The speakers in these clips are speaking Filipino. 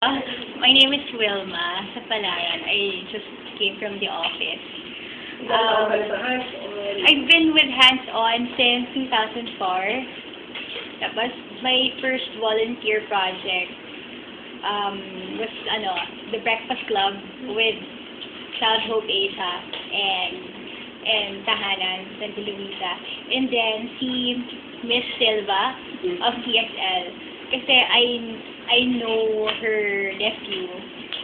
My name is Wilma sa Palayan. I just came from the office. I've been with Hands-On since 2004. Tapos, my first volunteer project was the Breakfast Club with Child Hope Asia and Tahanan, Santa Luisa. And then, si Miss Silva of CSL. Kasi I know her nephew.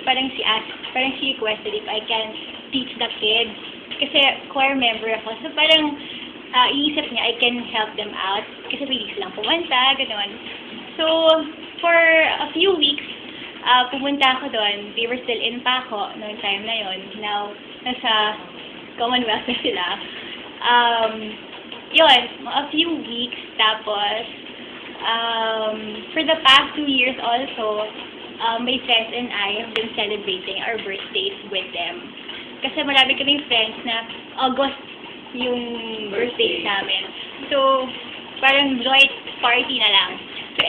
Parang she requested if I can teach the kids. Kasi choir member ako. So parang iisip niya I can help them out. Kasi release lang pumunta, gano'n. So, for a few weeks, pumunta ako doon. They were still in Paco noong time na yon. Now, nasa Commonwealth na sila. Yun, a few weeks. Tapos, for the past 2 years also, my friends and I have been celebrating our birthdays with them. Kasi marami kaming friends na August yung birthdays namin. So, parang joint party na lang. So,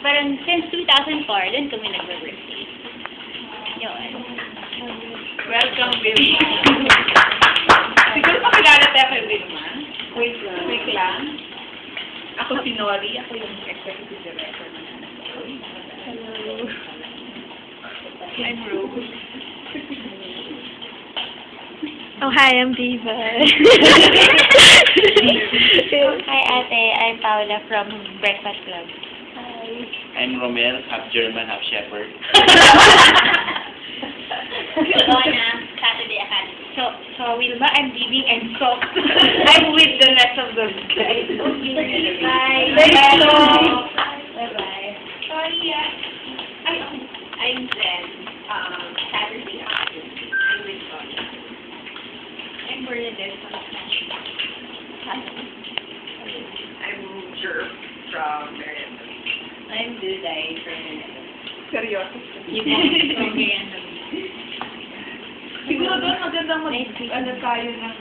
parang since 2004, doon kami nagbe-birthday. Yun. Welcome, Vilma. Siguro pakilala tayo kay Vilma. Wait lang. Ako si Nori. Ako yung executive director ng Hands-On. Hello. I'm Rose. Oh, hi, I'm Diva. Hi, Ate. I'm Paula from Breakfast Club. Hi. I'm Romel, half German, half Shepherd. Saturday Academy. So Wilma, I'm leaving and so I'm with the rest of the guys. Okay. Bye. Bye-bye. Sorry, I'm Zen. Saturday Academy. I'm with Sonia. I'm Bernadette from I'm Jerp from Mariana. I'm Duday from Seryoso. from Mariana. Siguro doon magandang tayo ng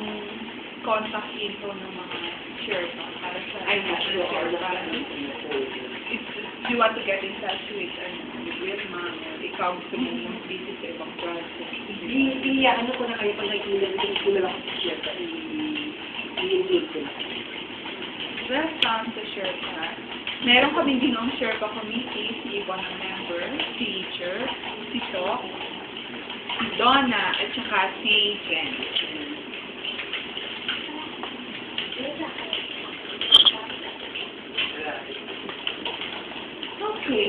contact info ng mga Sherpa para sa Sherpa. If you want to get in touch with Wilma, ikaw gusto mo mag-visit sa ibang project. Ano ko na kayo pag nag-email ako sa Sherpa, i-include ko na. Welcome to Sherpa. Meron kami ginong Sherpa committee, si Iwan ang member, si Teacher, si Sok, si Donna, at saka si Jen. Okay.